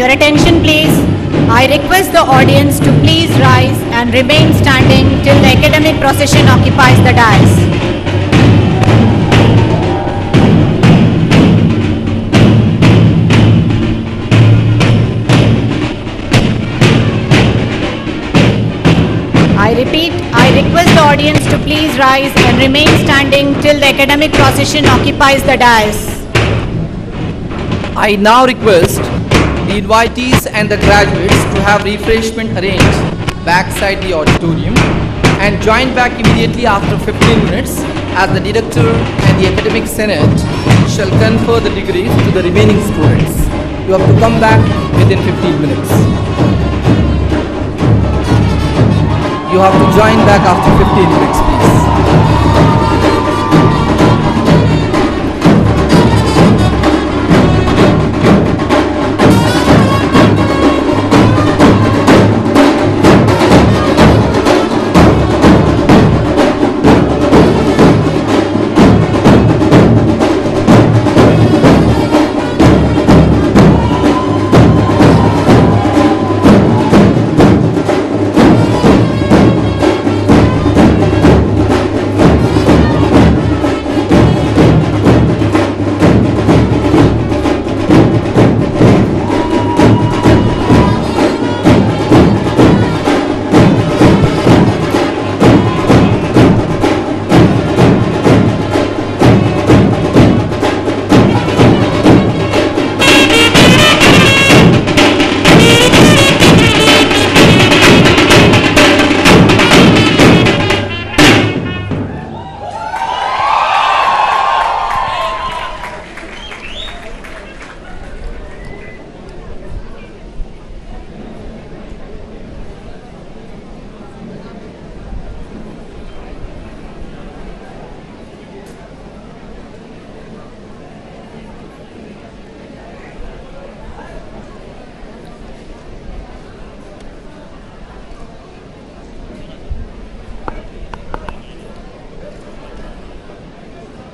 Your attention please. I request the audience to please rise and remain standing till the academic procession occupies the dais. I repeat, I request the audience to please rise and remain standing till the academic procession occupies the dais. I now request the invitees and the graduates to have refreshment arranged backside the auditorium and join back immediately after 15 minutes as the director and the academic senate shall confer the degrees to the remaining students. You have to come back within 15 minutes. You have to join back after 15 minutes, please.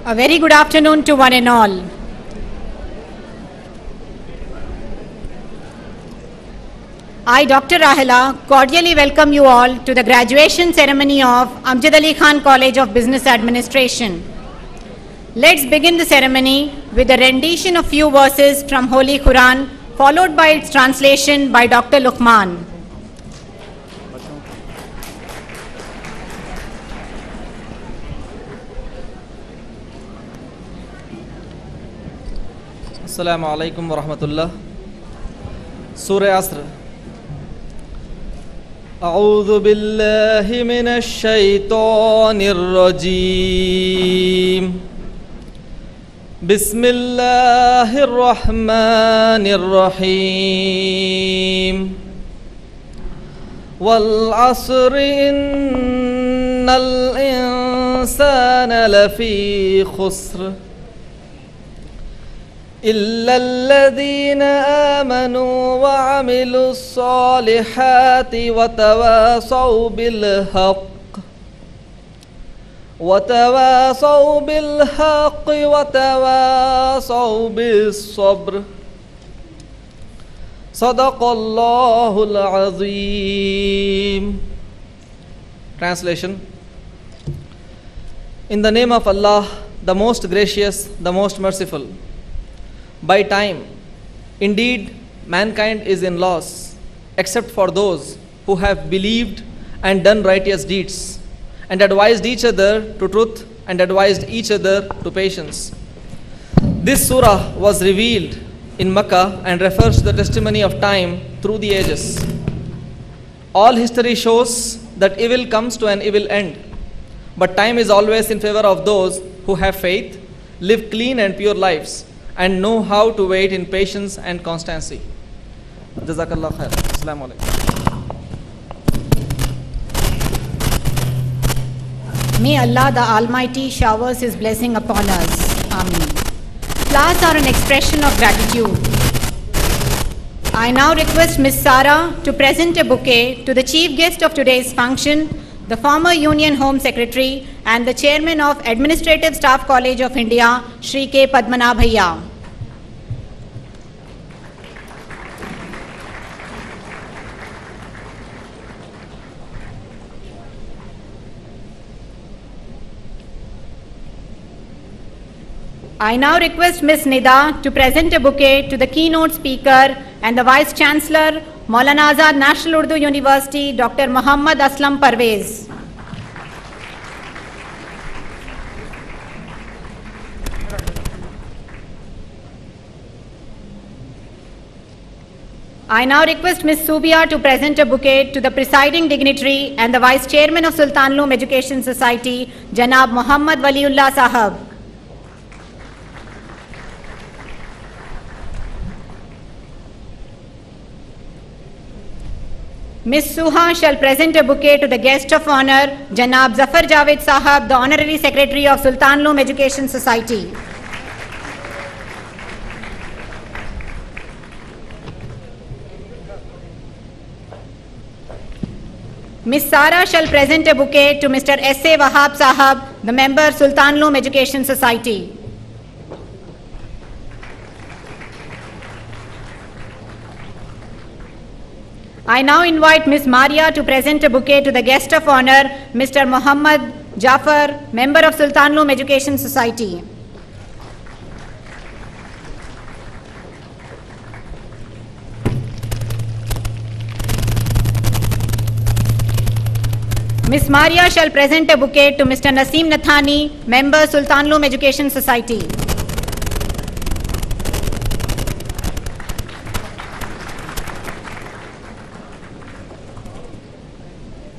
A very good afternoon to one and all. I, Dr. Rahila, cordially welcome you all to the graduation ceremony of Amjad Ali Khan College of Business Administration. Let's begin the ceremony with a rendition of few verses from Holy Quran, followed by its translation by Dr. Luqman. Assalamu alaikum wa rahmatullah. Surah Asr. أعوذ بالله من الشيطان الرجيم. بسم الله الرحمن الرحيم. والعصر إن الإنسان لفي خسر إلا الذين آمنوا وعملوا الصالحات وتواصوا بالحق وتواصوا بالصبر. صدق الله العظيم. Translation. In the name of Allah, the most gracious, the most merciful. By time, indeed, mankind is in loss, except for those who have believed and done righteous deeds, and advised each other to truth and advised each other to patience. This surah was revealed in Makkah and refers to the testimony of time through the ages. All history shows that evil comes to an evil end, but time is always in favor of those who have faith, live clean and pure lives, and know how to wait in patience and constancy. Jazakallah khair. Assalamu alaikum. May Allah the Almighty showers His blessing upon us. Amen. Flowers are an expression of gratitude. I now request Ms. Sara to present a bouquet to the chief guest of today's function, the former Union Home Secretary and the Chairman of Administrative Staff College of India, Shri K. Padmanabhaiah. I now request Ms. Nida to present a bouquet to the keynote speaker and the Vice Chancellor, Maulana Azad National Urdu University, Dr. Muhammad Aslam Parvez. I now request Ms. Subia to present a bouquet to the presiding dignitary and the Vice Chairman of Sultanloom Education Society, Janab Muhammad Waliullah Sahab. Ms. Suha shall present a bouquet to the guest of honor, Janab Zafar Javed Sahab, the Honorary Secretary of Sultanloom Education Society. Ms. Sara shall present a bouquet to Mr. S.A. Wahab Sahab, the member, Sultanloom Education Society. I now invite Ms. Maria to present a bouquet to the guest of honor, Mr. Muhammad Jafar, member of Sultanloom Education Society. Ms. Maria shall present a bouquet to Mr. Naseem Nathani, member, Sultanloom Education Society.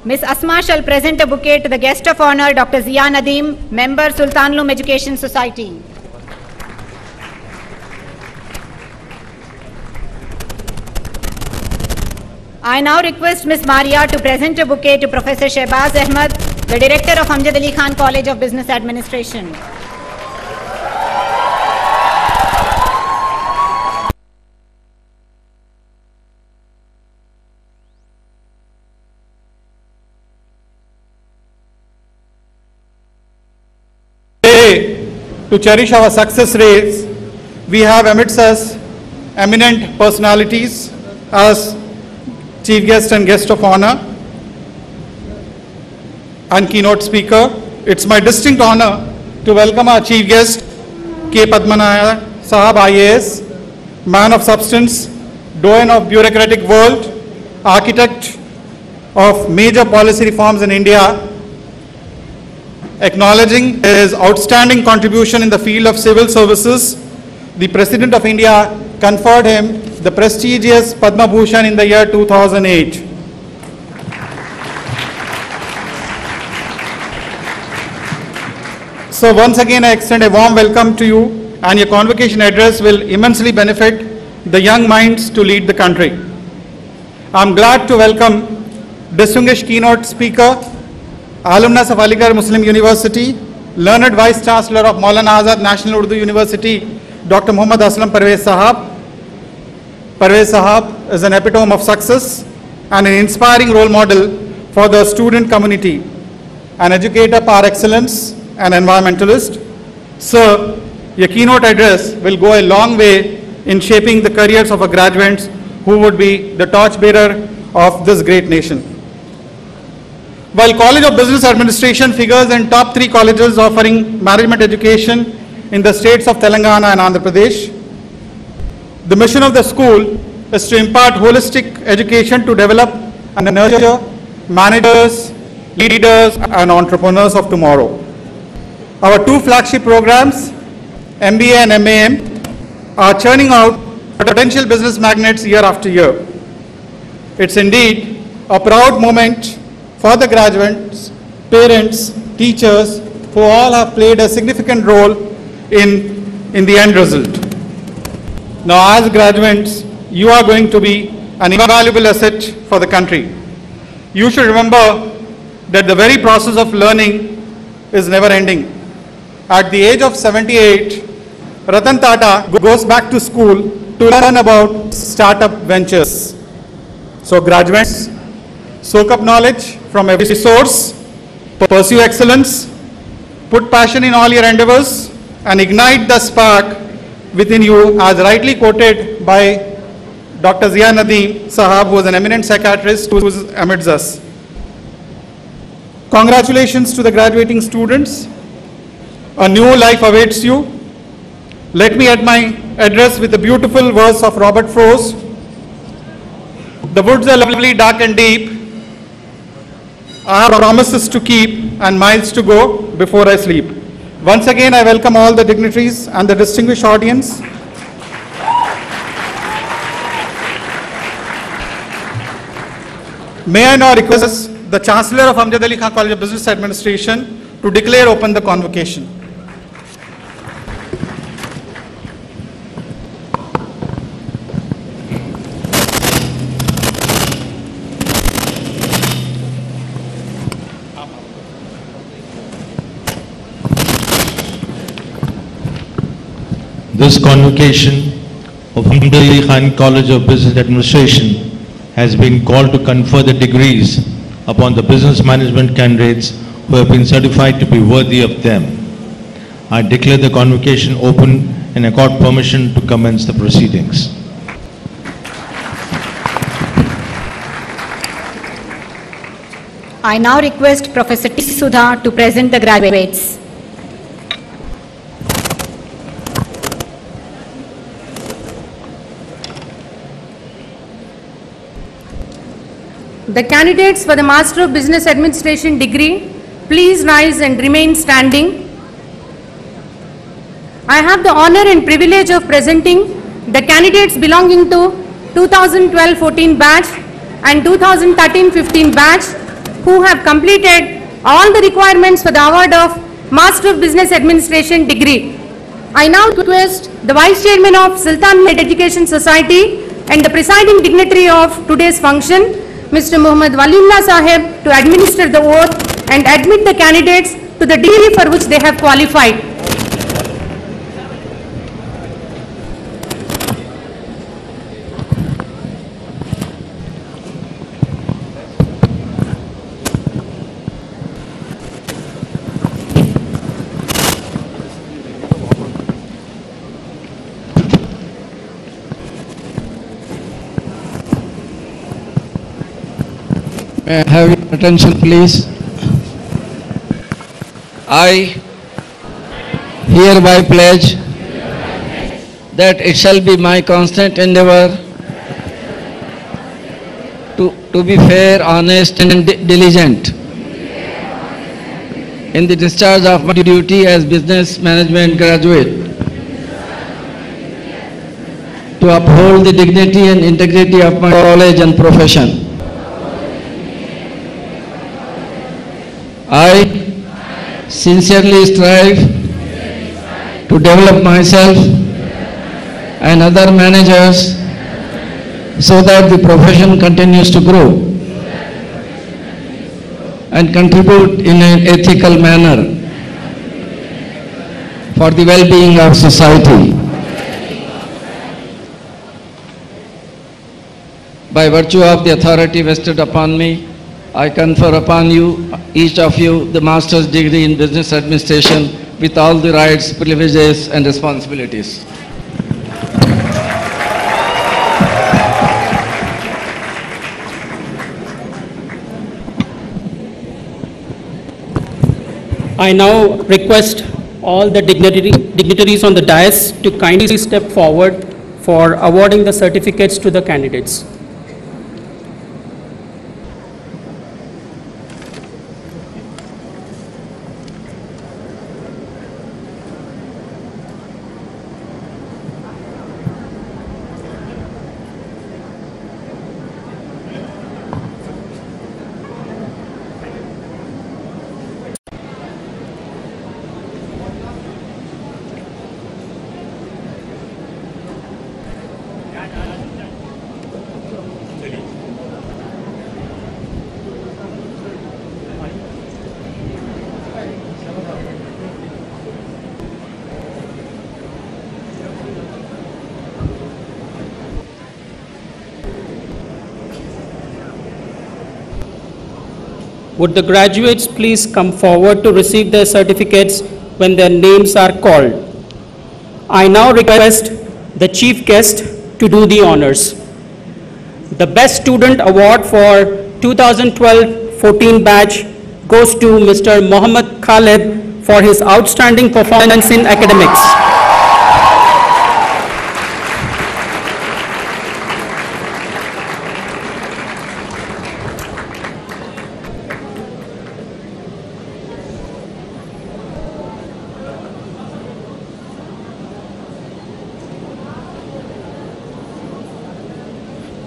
Ms. Asma shall present a bouquet to the guest of honor, Dr. Zia Nadeem, member, Sultanloom Education Society. I now request Ms. Maria to present a bouquet to Professor Shehbaz Ahmed, the Director of Amjad Ali Khan College of Business Administration. To cherish our success rates, we have amidst us eminent personalities as chief guest and guest of honor and keynote speaker. It's my distinct honor to welcome our chief guest, K. Padmanaya Sahab IAS, man of substance, doyen of bureaucratic world, architect of major policy reforms in India. Acknowledging his outstanding contribution in the field of civil services, the President of India conferred him the prestigious Padma Bhushan in the year 2008. So once again I extend a warm welcome to you, and your convocation address will immensely benefit the young minds to lead the country. I'm glad to welcome distinguished keynote speaker, alumnus of Aligarh Muslim University, learned Vice Chancellor of Maulana Azad National Urdu University, Dr. Muhammad Aslam Parvez Sahab. Parvez Sahab is an epitome of success and an inspiring role model for the student community, an educator par excellence and environmentalist. Sir, your keynote address will go a long way in shaping the careers of our graduates who would be the torchbearer of this great nation. While College of Business Administration figures in top 3 colleges offering management education in the states of Telangana and Andhra Pradesh, the mission of the school is to impart holistic education to develop and nurture managers, leaders, and entrepreneurs of tomorrow. Our 2 flagship programs, MBA and MAM, are churning out potential business magnets year after year. It's indeed a proud moment for the graduates, parents, teachers, who all have played a significant role in the end result. Now, as graduates, you are going to be an invaluable asset for the country. You should remember that the very process of learning is never ending. At the age of 78, Ratan Tata goes back to school to learn about startup ventures. So graduates, soak up knowledge from every source, pursue excellence, put passion in all your endeavors, and ignite the spark within you, as rightly quoted by Dr. Zia Nadeem Sahab, who is an eminent psychiatrist who is amidst us. Congratulations to the graduating students. A new life awaits you. Let me end my address with a beautiful verse of Robert Frost. The woods are lovely, dark and deep. I have promises to keep and miles to go before I sleep. Once again, I welcome all the dignitaries and the distinguished audience. May I now request the Chancellor of Amjad Ali Khan College of Business Administration to declare open the convocation. This convocation of Amjad Ali Khan College of Business Administration has been called to confer the degrees upon the business management candidates who have been certified to be worthy of them. I declare the convocation open and accord permission to commence the proceedings. I now request Professor T. Sudha to present the graduates. The candidates for the Master of Business Administration degree, please rise and remain standing. I have the honor and privilege of presenting the candidates belonging to 2012-14 batch and 2013-15 batch who have completed all the requirements for the award of Master of Business Administration degree. I now request the Vice Chairman of Sultanate Education Society and the presiding dignitary of today's function, Mr. Muhammad Waliullah Sahib, to administer the oath and admit the candidates to the degree for which they have qualified. May I have your attention, please? I hereby pledge that it shall be my constant endeavor to be fair, honest and diligent in the discharge of my duty as business management graduate, to uphold the dignity and integrity of my college and profession. I sincerely strive to develop myself and other managers so that the profession continues to grow and contribute in an ethical manner for the well-being of society. By virtue of the authority vested upon me, I confer upon you, each of you, the master's degree in business administration with all the rights, privileges and responsibilities. I now request all the dignitaries on the dais to kindly step forward for awarding the certificates to the candidates. Would the graduates please come forward to receive their certificates when their names are called? I now request the chief guest to do the honors. The Best Student Award for 2012-14 batch goes to Mr. Mohammad Khalid for his outstanding performance in academics.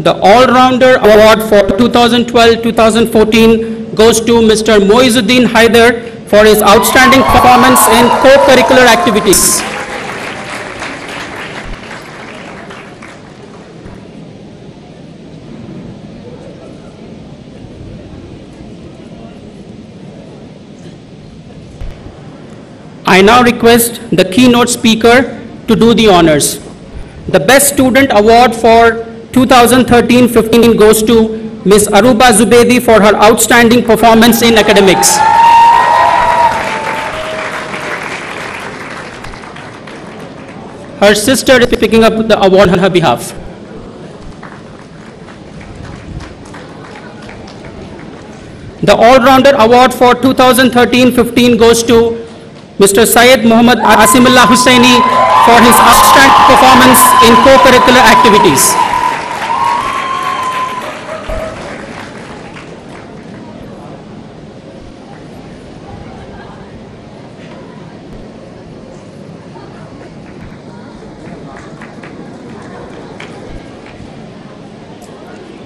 The All-Rounder Award for 2012-2014 goes to Mr. Moizuddin Haider for his outstanding performance in co-curricular activities. I now request the keynote speaker to do the honors. The Best Student Award for 2013-15 goes to Ms. Aruba Zubedi for her outstanding performance in academics. Her sister is picking up the award on her behalf. The All-Rounder Award for 2013-15 goes to Mr. Syed Muhammad Asimullah Hussaini for his outstanding performance in co-curricular activities.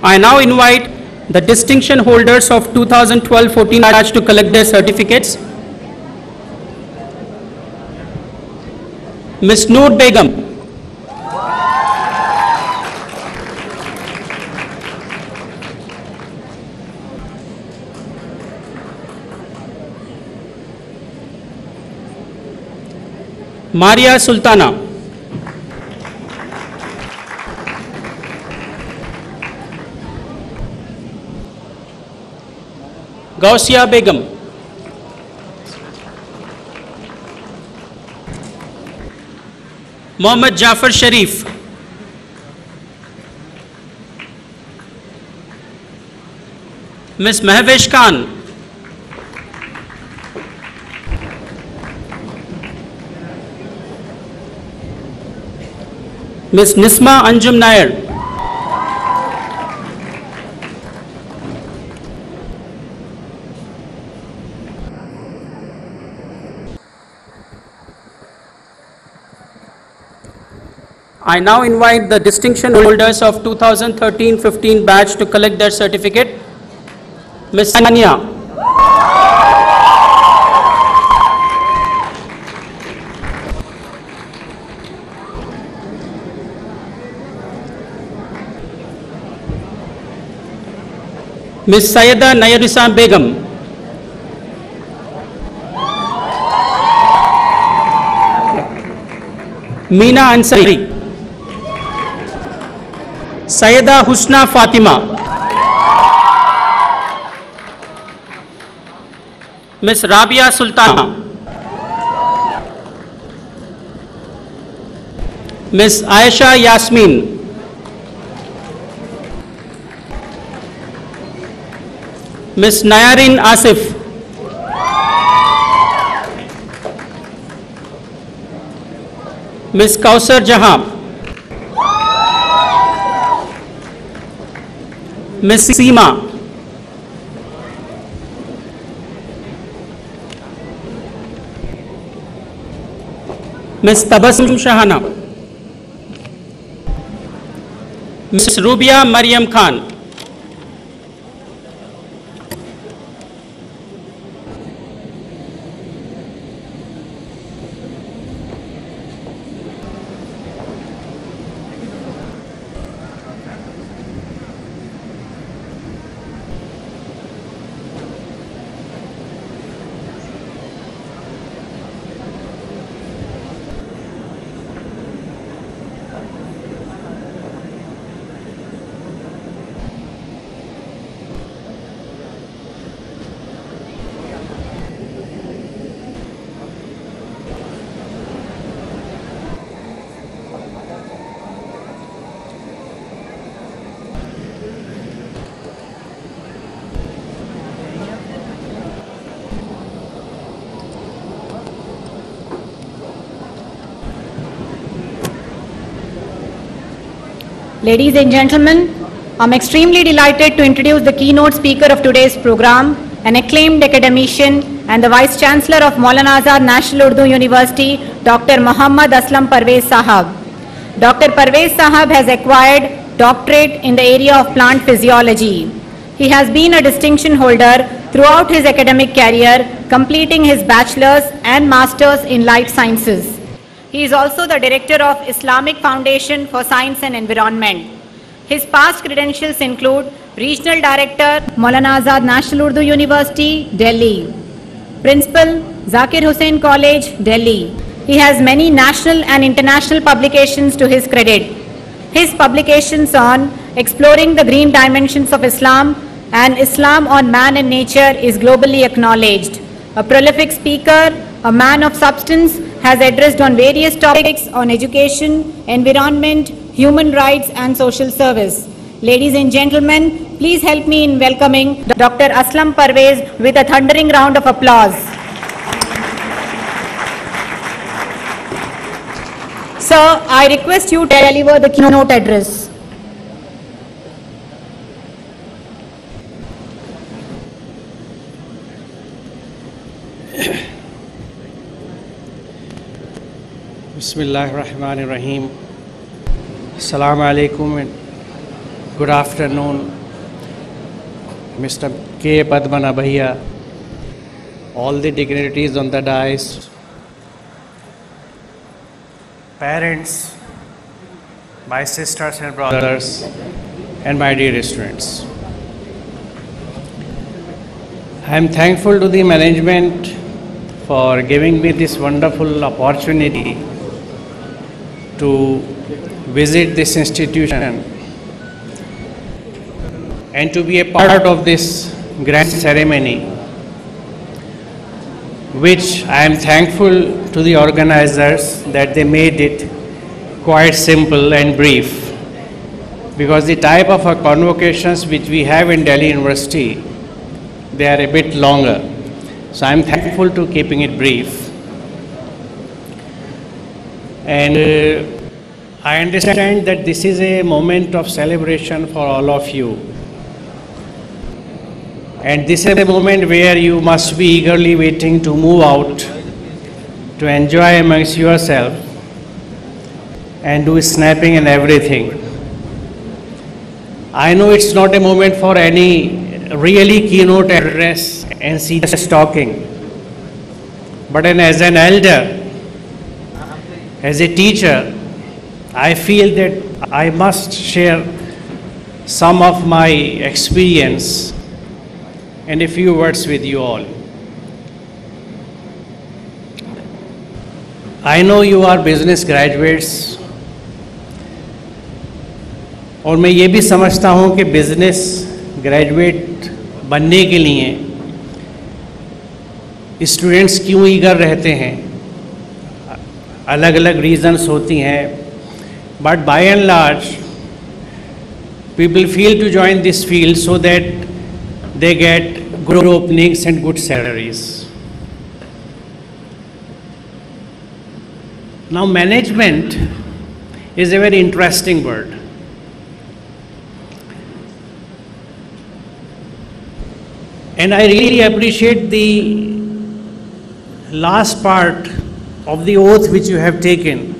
I now invite the distinction holders of 2012-14 batch to collect their certificates. Ms. Noor Begum. Maria Sultana. Gausia Begum. Mohammad Jafar Sharif. Ms. Mahvesh Khan. Ms. Nisma Anjum Nair. I now invite the distinction holders of 2013-15 batch to collect their certificate. Ms. Sanya. Ms. Sayeda Nayarisa Begum. Meena Ansari. Sayeda Husna Fatima. Ms. Rabia Sultana. Ms. Aisha Yasmin. Ms. Nayarin Asif. Ms. Kausar Jahan. Ms. Seema. Ms. Tabassum Shahana. Ms. Rubia Mariam Khan. Ladies and gentlemen, I'm extremely delighted to introduce the keynote speaker of today's program, an acclaimed academician and the Vice Chancellor of Maulana Azad National Urdu University, Dr. Muhammad Aslam Parvez Sahab. Dr. Parvez Sahab has acquired doctorate in the area of plant physiology. He has been a distinction holder throughout his academic career, completing his bachelor's and master's in life sciences. He is also the director of Islamic Foundation for Science and Environment. His past credentials include Regional Director, Maulana Azad National Urdu University, Delhi. Principal, Zakir Hussain College, Delhi. He has many national and international publications to his credit. His publications on Exploring the Green Dimensions of Islam and Islam on Man and Nature is globally acknowledged. A prolific speaker, a man of substance, has addressed on various topics on education, environment, human rights and social service. Ladies and gentlemen, please help me in welcoming Dr. Aslam Parvez with a thundering round of applause. Sir, I request you to deliver the keynote address. Bismillahirrahmanirrahim. Assalamu alaikum and good afternoon, Mr. K. Padmana Bhaiya, all the dignitaries on the dais, parents, my sisters and brothers, and my dear students. I am thankful to the management for giving me this wonderful opportunity to visit this institution and to be a part of this grand ceremony, which I am thankful to the organizers that they made it quite simple and brief, because the type of convocations which we have in Delhi University, they are a bit longer. So I am thankful to keeping it brief. And I understand that this is a moment of celebration for all of you. And this is a moment where you must be eagerly waiting to move out, to enjoy amongst yourself and do snapping and everything. I know it's not a moment for any really keynote address and serious talking, but as an elder, as a teacher, I feel that I must share some of my experience and a few words with you all. I know you are business graduates, और मैं ये भी समझता हूँ कि business graduate बनने के लिए स्टूडेंट्स क्यों ईगर रहते हैं, अलग अलग रीजंस होती हैं, but by and large people feel to join this field so that they get good openings and good salaries. Now management is a very interesting word. And I really appreciate the last part of the oath which you have taken,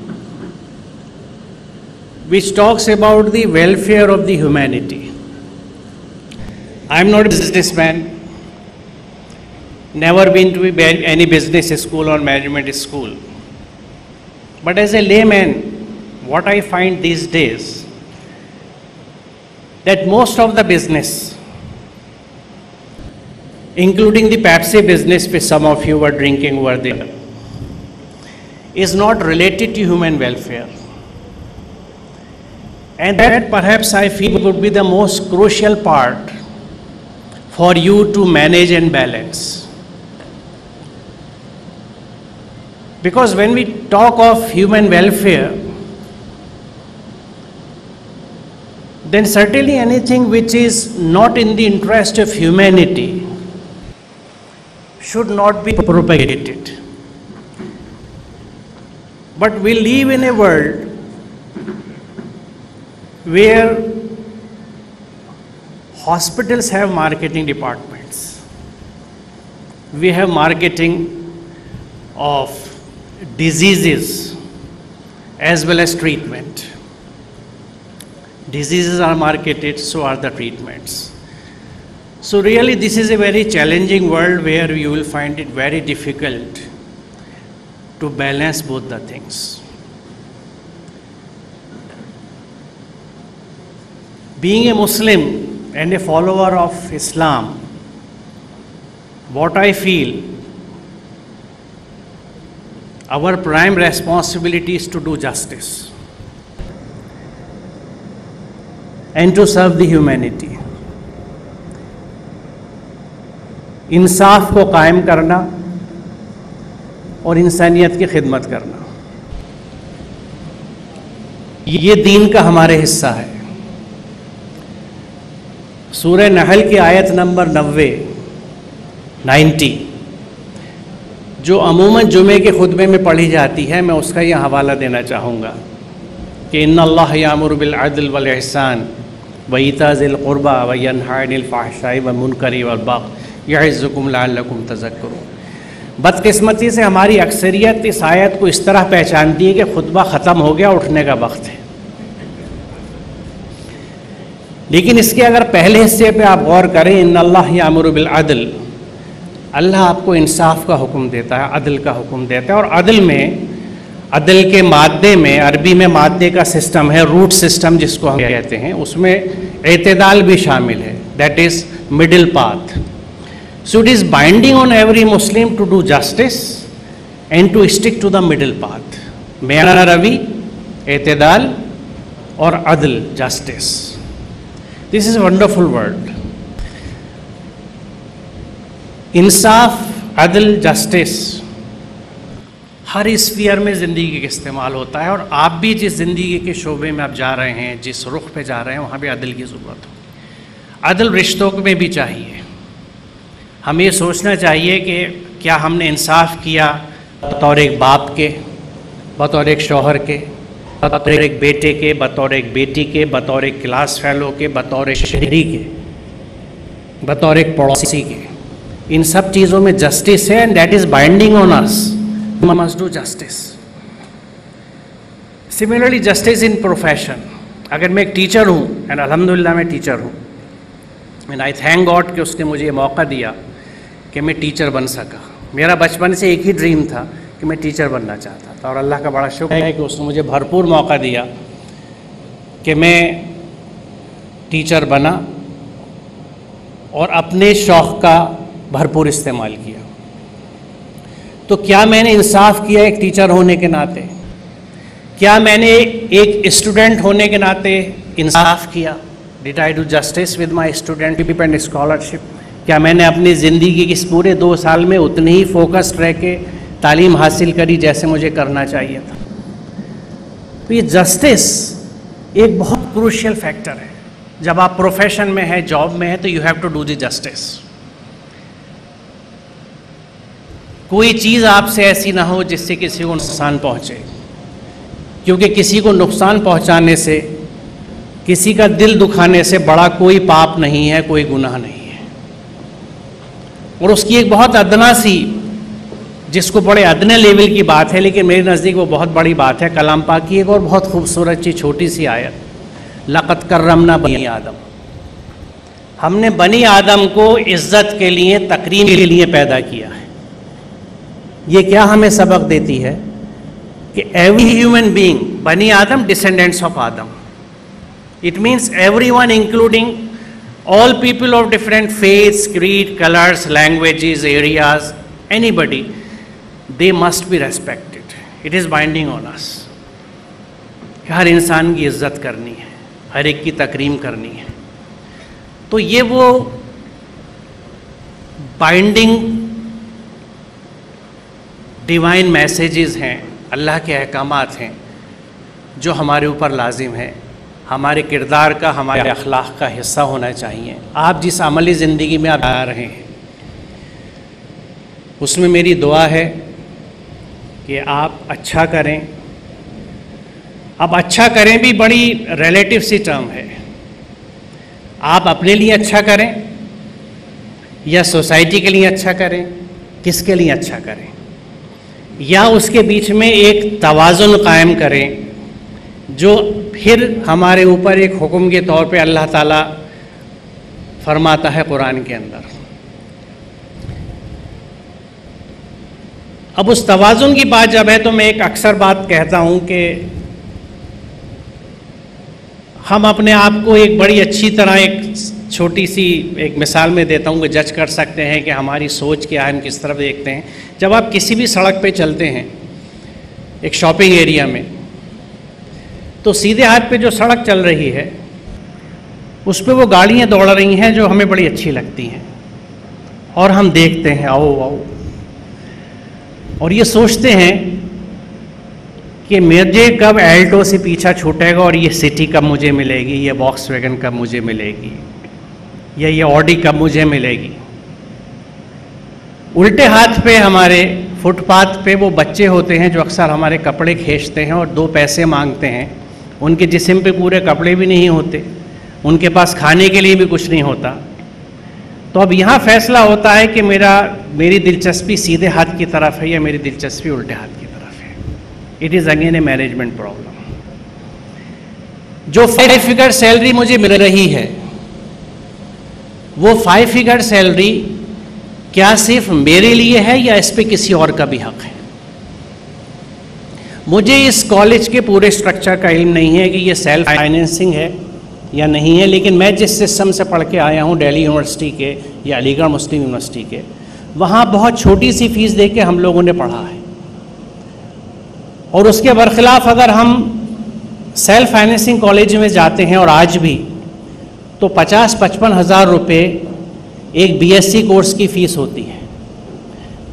which talks about the welfare of the humanity. I am not a businessman, never been to any business school or management school. But as a layman, what I find these days, that most of the business, including the Pepsi business which some of you were drinking over there, is not related to human welfare. And that perhaps I feel would be the most crucial part for you to manage and balance. Because when we talk of human welfare, then certainly anything which is not in the interest of humanity should not be propagated. But we live in a world where hospitals have marketing departments. We have marketing of diseases as well as treatment. diseases are marketed, so are the treatments. So really this is a very challenging world where you will find it very difficult to balance both the things. Being a Muslim and a follower of Islam, what I feel, our prime responsibility is to do justice and to serve the humanity. इंसाफ को कायम करना और इंसानियत की खिदमत करना, ये दीन का हमारे हिस्सा है। सूरह नहल की आयत नंबर 90 जो अमूमन जुमे के खुतबे में पढ़ी जाती है, मैं उसका यह हवाला देना चाहूँगा कि इन्नल्लाह यामुरु बिल अदल वल इहसान व ईता ज़िल क़ुरबा व यन्हा अनिल फ़हशाई व मुनकरी वल बग़य यअज़्ज़ुकुम लअल्लकुम तज़क्करून। बदकिस्मती से हमारी अक्सरियत इस आयत को इस तरह पहचानती है कि खुतबा ख़त्म हो गया, उठने का वक्त है। लेकिन इसके अगर पहले हिस्से पे आप गौर करें, इन्नल्लाह यामुरु बिल अदल, अल्लाह आपको इंसाफ का हुक्म देता है, अदल का हुक्म देता है। और अदल में, अदल के मादे में, अरबी में मादे का सिस्टम है, रूट सिस्टम जिसको हम कहते हैं, उसमें एतदाल भी शामिल है, that is middle path. So it is binding on every Muslim to do justice and to stick to the middle path. Meyana Ravi, Etedal or Adl, justice. This is a wonderful word. इंसाफ, अदल, justice हर sphere में ज़िंदगी का इस्तेमाल होता है, और आप भी जिस ज़िंदगी के शोबे में आप जा रहे हैं, जिस रुख पे जा रहे हैं, वहाँ पे अदल की ज़रूरत हो। अदल रिश्तों में भी चाहिए। हमें ये सोचना चाहिए कि क्या हमने इंसाफ किया बतौर एक बाप के, बतौर एक शौहर के, बतौर एक बेटे के, बतौर एक बेटी के, बतौर एक क्लास फेलो के, बतौर एक शहरी के, बतौर एक पड़ोसी के। इन सब चीज़ों में जस्टिस है, and that is binding on us, we must do justice. Similarly justice in profession, अगर मैं एक टीचर हूँ, एंड अल्हम्दुलिल्लाह मैं टीचर हूँ, एंड आई थैंक गॉड कि उसने मुझे ये मौका दिया कि मैं टीचर बन सका। मेरा बचपन से एक ही ड्रीम था कि मैं टीचर बनना चाहता था, और अल्लाह का बड़ा शुक्र है कि उसने मुझे भरपूर मौका दिया कि मैं टीचर बना और अपने शौक़ का भरपूर इस्तेमाल किया। तो क्या मैंने इंसाफ किया एक टीचर होने के नाते? क्या मैंने एक स्टूडेंट होने के नाते इंसाफ किया? Did I do justice with my studentship and scholarship? क्या मैंने अपनी ज़िंदगी के इस पूरे 2 साल में उतनी ही फोकस्ड रह के तालीम हासिल करी जैसे मुझे करना चाहिए था? तो ये जस्टिस एक बहुत क्रूशियल फैक्टर है। जब आप प्रोफेशन में हैं, जॉब में हैं, तो you have to do the justice. कोई चीज़ आपसे ऐसी ना हो जिससे किसी को नुकसान पहुँचे, क्योंकि किसी को नुकसान पहुँचाने से, किसी का दिल दुखाने से बड़ा कोई पाप नहीं है, कोई गुनाह नहीं है। और उसकी एक बहुत अदना सी, जिसको बड़े अदने लेवल की बात है, लेकिन मेरे नज़दीक वो बहुत बड़ी बात है, कलाम पाक की एक और बहुत खूबसूरत सी छोटी सी आयत, लक़द कर्रमना बनी आदम। हमने बनी आदम को इज़्ज़त के लिए, तकरीम के लिए पैदा किया है। ये क्या हमें सबक देती है कि एवरी ह्यूमन बीइंग, बनी आदम डिसेंडेंट्स ऑफ आदम, it means everyone, including all people of different faiths, creed, colors, languages, areas, anybody, they must be respected. It is binding on us. हर इंसान की इज्जत करनी है, हर एक की तकरीम करनी है। तो ये वो बाइंडिंग डिवाइन मैसेजेस हैं, अल्लाह के अहकामात हैं, जो हमारे ऊपर लाजिम है, हमारे किरदार का, हमारे अखलाक का हिस्सा होना चाहिए। आप जिस अमली ज़िंदगी में आप आ रहे हैं, उसमें मेरी दुआ है कि आप अच्छा करें। अब अच्छा करें भी बड़ी रिलेटिव सी टर्म है। आप अपने लिए अच्छा करें या सोसाइटी के लिए अच्छा करें, किसके लिए अच्छा करें, या उसके बीच में एक तवाज़ुन कायम करें जो फिर हमारे ऊपर एक हुक्म के तौर पे अल्लाह ताला फरमाता है कुरान के अंदर। अब उस तवाज़ुन की बात जब है तो मैं एक अक्सर बात कहता हूँ कि हम अपने आप को एक बड़ी अच्छी तरह एक छोटी सी एक मिसाल में देता हूँ कि जज कर सकते हैं कि हमारी सोच क्या है, हम किस तरफ देखते हैं। जब आप किसी भी सड़क पे चलते हैं एक शॉपिंग एरिया में, तो सीधे हाथ पे जो सड़क चल रही है उस पे वो गाड़ियाँ दौड़ रही हैं जो हमें बड़ी अच्छी लगती हैं, और हम देखते हैं आओ आओ, और ये सोचते हैं कि मुझे कब एल्टो से पीछा छूटेगा और ये सिटी कब मुझे मिलेगी, ये वॉक्सवैगन कब मुझे मिलेगी, या ये ऑडी कब मुझे मिलेगी। उल्टे हाथ पे हमारे फुटपाथ पे वो बच्चे होते हैं जो अक्सर हमारे कपड़े खींचते हैं और 2 पैसे मांगते हैं। उनके जिस्म पे पूरे कपड़े भी नहीं होते, उनके पास खाने के लिए भी कुछ नहीं होता। तो अब यहाँ फैसला होता है कि मेरी दिलचस्पी सीधे हाथ की तरफ है या मेरी दिलचस्पी उल्टे हाथ की तरफ है। It is again A management problem. जो 5 फिगर सैलरी मुझे मिल रही है, वो 5 फिगर सैलरी क्या सिर्फ मेरे लिए है या इस पे किसी और का भी हक है? मुझे इस कॉलेज के पूरे स्ट्रक्चर का इल्म नहीं है कि ये सेल्फ फाइनेंसिंग है या नहीं है, लेकिन मैं जिस सिस्टम से पढ़ के आया हूँ दिल्ली यूनिवर्सिटी के या अलीगढ़ मुस्लिम यूनिवर्सिटी के, वहाँ बहुत छोटी सी फीस दे के हम लोगों ने पढ़ा है। और उसके बरखिलाफ अगर हम सेल्फ फाइनेंसिंग कॉलेज में जाते हैं और आज भी, तो 50-55 हज़ार रुपये एक बीएससी कोर्स की फ़ीस होती है।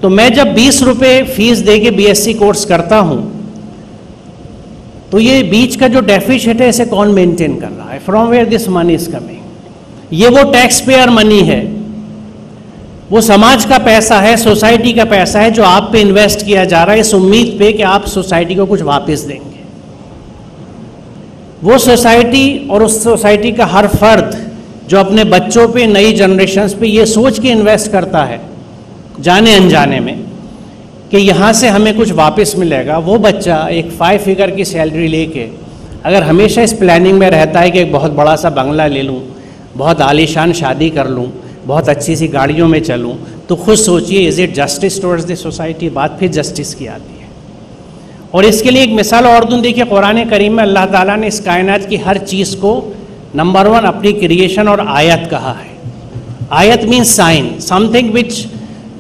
तो मैं जब 20 रुपये फ़ीस दे के बीएससी कोर्स करता हूँ, तो ये बीच का जो डेफिसिट है इसे कौन मेंटेन कर रहा है? From where this money is coming? ये वो टैक्स पेयर मनी है, वो समाज का पैसा है, सोसाइटी का पैसा है जो आप पे इन्वेस्ट किया जा रहा है इस उम्मीद पे कि आप सोसाइटी को कुछ वापस देंगे। वो सोसाइटी और उस सोसाइटी का हर फर्द जो अपने बच्चों पे, नई जनरेशन्स पे ये सोच के इन्वेस्ट करता है जाने अनजाने में कि यहाँ से हमें कुछ वापस मिलेगा, वो बच्चा एक 5 फिगर की सैलरी लेके अगर हमेशा इस प्लानिंग में रहता है कि एक बहुत बड़ा सा बंगला ले लूँ, बहुत आलीशान शादी कर लूँ, बहुत अच्छी सी गाड़ियों में चलूँ, तो खुद सोचिए is it justice towards the society? बात फिर जस्टिस की आती है। और इसके लिए एक मिसाल और दूँ, देखिए कुरान करीम में अल्लाह ताला ने इस कायनात की हर चीज़ को नंबर 1 अपनी क्रिएशन और आयत कहा है। आयत means sign, something which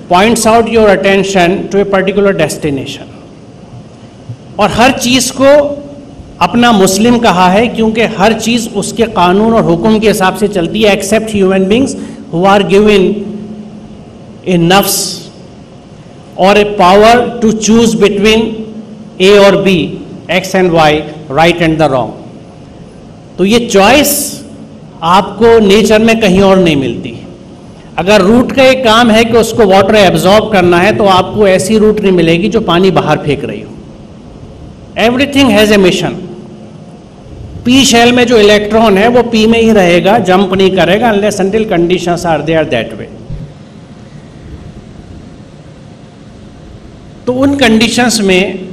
points out your attention to a particular destination. और हर चीज़ को अपना मुस्लिम कहा है क्योंकि हर चीज़ उसके कानून और हुक्म के हिसाब से चलती है, except human beings who are given a नफ्स और a power to choose between A और B, X and Y, right and the wrong. तो ये चॉइस आपको नेचर में कहीं और नहीं मिलती। अगर रूट का एक काम है कि उसको वाटर एब्जॉर्ब करना है, तो आपको ऐसी रूट नहीं मिलेगी जो पानी बाहर फेंक रही हो। Everything has a mission. P shell में जो इलेक्ट्रॉन है वो पी में ही रहेगा, जंप नहीं करेगा unless until conditions are there that way. तो उन कंडीशंस में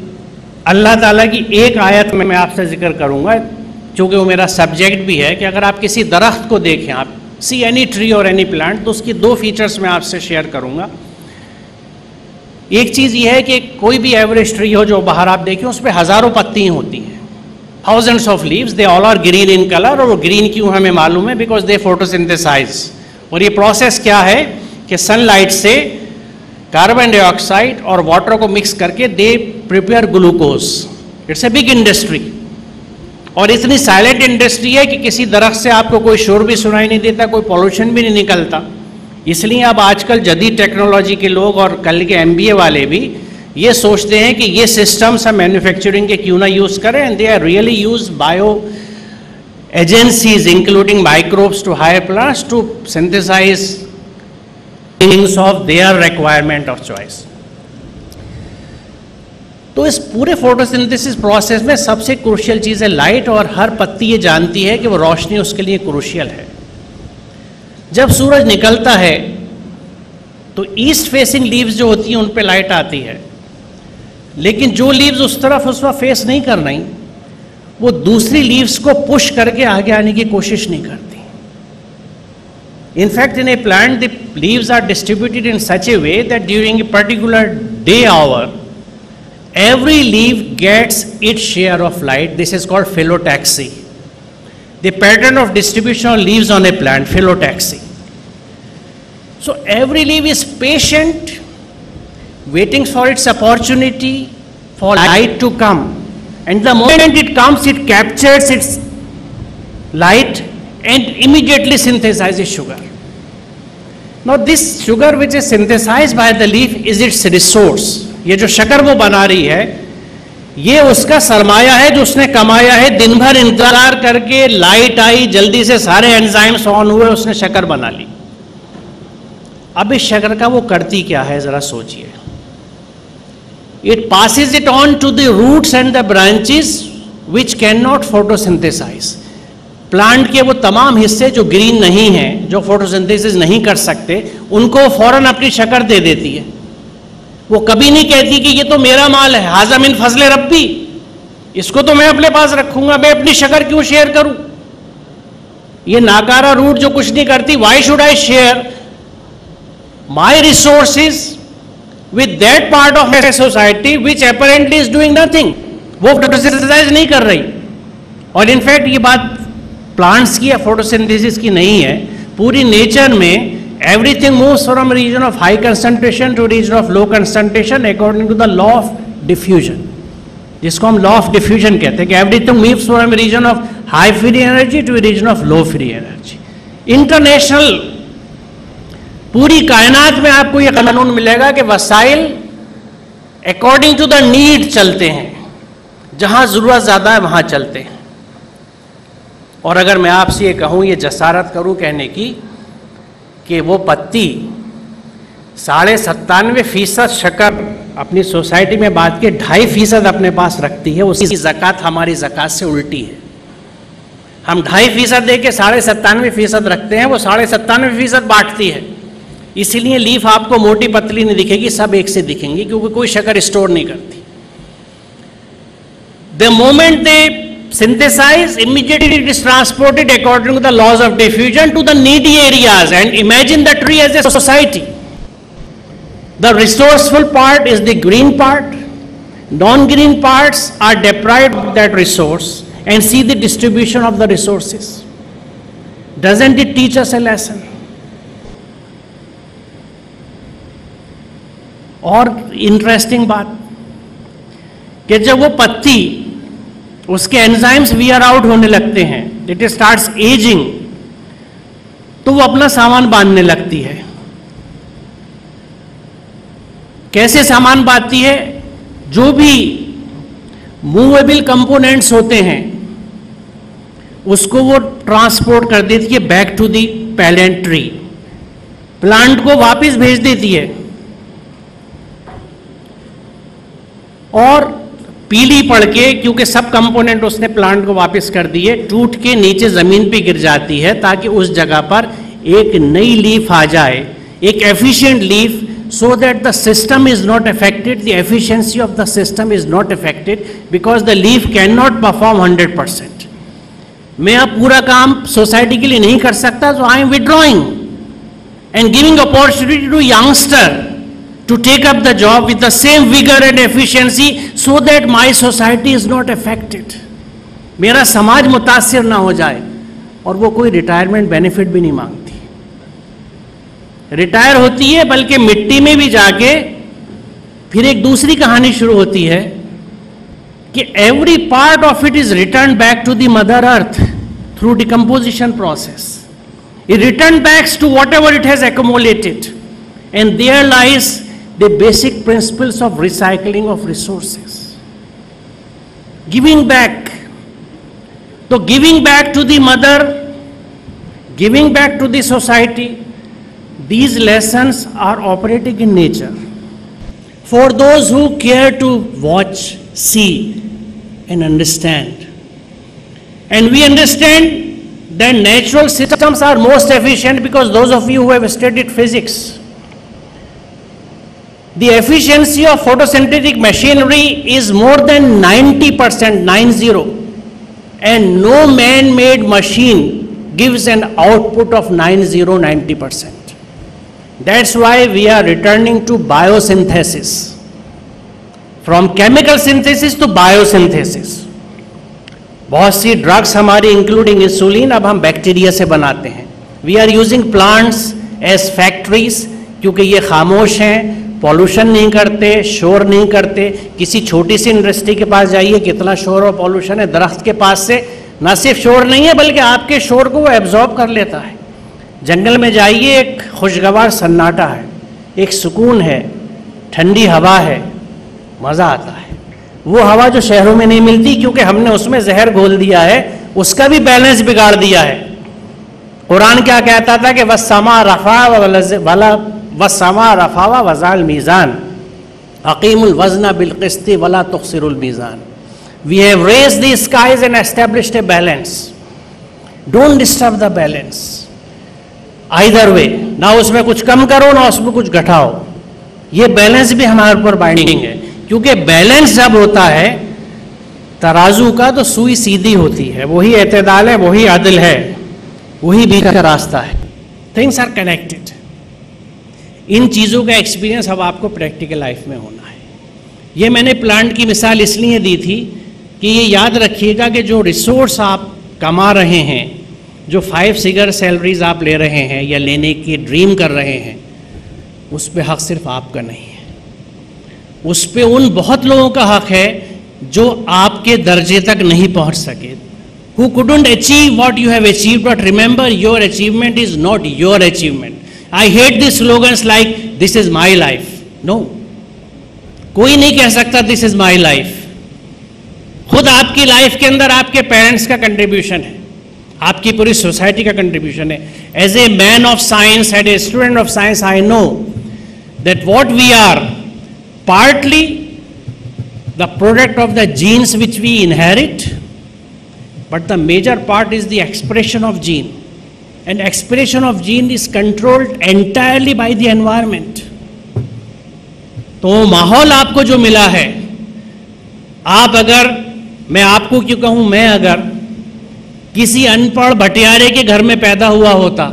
अल्लाह ताला की एक आयत में मैं आपसे जिक्र करूंगा, चूँकि वो मेरा सब्जेक्ट भी है, कि अगर आप किसी दरख्त को देखें, आप सी एनी ट्री और एनी प्लांट, तो उसकी 2 फीचर्स मैं आपसे शेयर करूंगा। एक चीज़ ये है कि कोई भी एवरेज ट्री हो जो बाहर आप देखें, उस पर हज़ारों पत्तियाँ होती हैं, thousands of leaves, they all are green in colour. और वो ग्रीन क्यों हमें मालूम है? Because they photosynthesise. और ये प्रोसेस क्या है कि सनलाइट से कार्बन डाइऑक्साइड और वाटर को मिक्स करके they prepare glucose. It's a big industry, और इतनी साइलेंट इंडस्ट्री है कि किसी दरख्त से आपको कोई शोर भी सुनाई नहीं देता, कोई पॉल्यूशन भी नहीं निकलता। इसलिए अब आजकल जदीद टेक्नोलॉजी के लोग और कल के MBA वाले भी ये सोचते हैं कि ये सिस्टम्स हम मैन्युफैक्चरिंग के क्यों ना यूज़ करें, and they are really use bio agencies including microbes to higher plants to synthesise things of their requirement of choice. तो इस पूरे फोटोसिंथेसिस प्रोसेस में सबसे क्रूशियल चीज़ है लाइट, और हर पत्ती ये जानती है कि वो रोशनी उसके लिए क्रूशियल है। जब सूरज निकलता है तो ईस्ट फेसिंग लीव्स जो होती हैं उन पे लाइट आती है, लेकिन जो लीव्स उस तरफ उस वक्त फेस नहीं कर रही, वो दूसरी लीव्स को पुश करके आगे आने की कोशिश नहीं करती. In fact, in a plant, the leaves are distributed in such a way that during a particular day hour, every leaf gets its share of light. This is called phyllotaxy. The pattern of distribution of leaves on a plant, phyllotaxy. So every leaf is patient, waiting for its opportunity for light to come. And the moment it comes, it captures its light and immediately synthesizes sugar. Now this sugar which is synthesized by the leaf is its resource. ये जो शक्कर वो बना रही है, ये उसका सरमाया है जो उसने कमाया है. दिन भर इंतजार करके लाइट आई, जल्दी से सारे एंजाइम्स ऑन हुए, उसने शक्कर बना ली. अब इस शक्कर का वो करती क्या है जरा सोचिए. It passes it on to the roots and the branches which cannot photosynthesize. Plant के वो तमाम हिस्से जो ग्रीन नहीं हैं, जो फोटोसिंथेसिस नहीं कर सकते, उनको फौरन अपनी शक्कर दे देती है. वो कभी नहीं कहती कि ये तो मेरा माल है, हाज़ा मिन फजले रब्बी, इसको तो मैं अपने पास रखूंगा, मैं अपनी शक्कर क्यों शेयर करूं. ये नाकारा रूट जो कुछ नहीं करती. Why should I share my resources with that part of a society which apparently is doing nothing. वो फोटोसिंथेसाइज नहीं कर रही. और इनफैक्ट ये बात प्लांट्स की या फोटोसिंथेसिस की नहीं है, पूरी नेचर में everything moves from region of high concentration to region of low concentration according to the law of diffusion, जिसको हम लॉ ऑफ डिफ्यूजन कहते हैं कि everything moves from region of high free energy to region of low free energy. International पूरी कायनात में आपको यह कानून मिलेगा कि वसाइल अकॉर्डिंग टू द नीड चलते हैं, जहां जरूरत ज्यादा है वहां चलते हैं. और अगर मैं आपसे ये कहूं, ये जसारत करूं कहने की कि वो पत्ती 97.5% शक्कर अपनी सोसाइटी में बात के 2.5% अपने पास रखती है, उसकी ज़कात हमारी ज़कात से उल्टी है. हम 2.5% दे के 97.5% रखते हैं, वो 97.5% बांटती है. इसीलिए लीफ आपको मोटी पतली नहीं दिखेगी, सब एक से दिखेंगी, क्योंकि कोई शक्कर स्टोर नहीं करती. The moment they synthesize, immediately it is transported according to the laws of diffusion to the needy areas. And imagine the tree as a society. The resourceful part is the green part. Non-green parts are deprived of that resource, and see the distribution of the resources. Doesn't it teach us a lesson? और interesting बात कि जब वो पत्ती उसके enzymes wear out होने लगते हैं, इट स्टार्ट्स एजिंग, तो वो अपना सामान बांधने लगती है. कैसे सामान बांधती है? जो भी मूवेबल कंपोनेंट्स होते हैं उसको वो ट्रांसपोर्ट कर देती है back to the parent tree, plant को वापस भेज देती है. और पीली पड़ के, क्योंकि सब कंपोनेंट उसने प्लांट को वापस कर दिए, टूट के नीचे जमीन पे गिर जाती है ताकि उस जगह पर एक नई लीफ आ जाए, एक efficient leaf, so that the system is not affected, the efficiency of the system is not affected because the leaf cannot perform 100%. मैं अब पूरा काम सोसाइटी के लिए नहीं कर सकता, so I am withdrawing and giving opportunity to youngster to take up the job with the same vigor and efficiency so that my society is not affected. मेरा समाज मुतासिर ना हो जाए. और वो कोई रिटायरमेंट बेनिफिट भी नहीं मांगती, रिटायर होती है, बल्कि मिट्टी में भी जाके फिर एक दूसरी कहानी शुरू होती है कि every part of it is return back to the mother earth through decomposition process. It return back to whatever it has accumulated, and there lies the basic principles of recycling of resources. Giving back. So giving back to the mother, giving back to the society, these lessons are operating in nature. For those who care to watch, see and understand. And we understand that natural systems are most efficient because those of you who have studied physics, the efficiency of photosynthetic machinery is more than 90%, 90. and no man-made machine gives an output of 90%. That's why we are returning to biosynthesis. From chemical synthesis to biosynthesis. बहुत सी drugs हमारी including insulin अब हम bacteria से बनाते हैं. We are using plants as factories, क्योंकि ये खामोश हैं, पॉल्यूशन नहीं करते, शोर नहीं करते. किसी छोटी सी इंडस्ट्री के पास जाइए, कितना शोर और पॉल्यूशन है. दरख्त के पास से ना सिर्फ शोर नहीं है बल्कि आपके शोर को वो एब्जॉर्ब कर लेता है. जंगल में जाइए, एक खुशगवार सन्नाटा है, एक सुकून है, ठंडी हवा है, मज़ा आता है. वो हवा जो शहरों में नहीं मिलती, क्योंकि हमने उसमें जहर घोल दिया है, उसका भी बैलेंस बिगाड़ दिया है. कुरान क्या कहता था कि वस्समा रफ़ा व वज़ाल मीज़ान अक़ीमुल वज़्न बिल क़िस्ति वला तुख़्सिरुल मीज़ान. We have raised the skies and established a balance. Don't disturb the balance either way. ना उसमें कुछ कम करो ना उसमें कुछ घटाओ. ये बैलेंस भी हमारे ऊपर बाइंडिंग है, क्योंकि बैलेंस जब होता है तराजू का तो सुई सीधी होती है. वही एतदाल है, वही अदल है, वही बीच का रास्ता है. Things are connected. इन चीज़ों का एक्सपीरियंस अब आपको प्रैक्टिकल लाइफ में होना है. ये मैंने प्लांट की मिसाल इसलिए दी थी कि ये याद रखिएगा कि जो रिसोर्स आप कमा रहे हैं, जो 5 फिगर सैलरीज आप ले रहे हैं या लेने की ड्रीम कर रहे हैं, उस पे हक सिर्फ आपका नहीं है. उस पे उन बहुत लोगों का हक है जो आपके दर्जे तक नहीं पहुंच सके. Who couldn't achieve what you have achieved, but remember your achievement is not your achievement. I hate these slogans like this is my life. No, कोई नहीं कह सकता this is my life. खुद आपकी लाइफ के अंदर आपके पेरेंट्स का कंट्रीब्यूशन है, आपकी पूरी सोसाइटी का कंट्रीब्यूशन है. As a man of science and a student of science I know that what we are partly the product of the genes which we inherit, but the major part is the expression of gene, and expression of gene is controlled entirely by the environment. तो माहौल आपको जो मिला है, आप अगर, मैं आपको क्यों कहूँ, मैं अगर किसी अनपढ़ भटियारे के घर में पैदा हुआ होता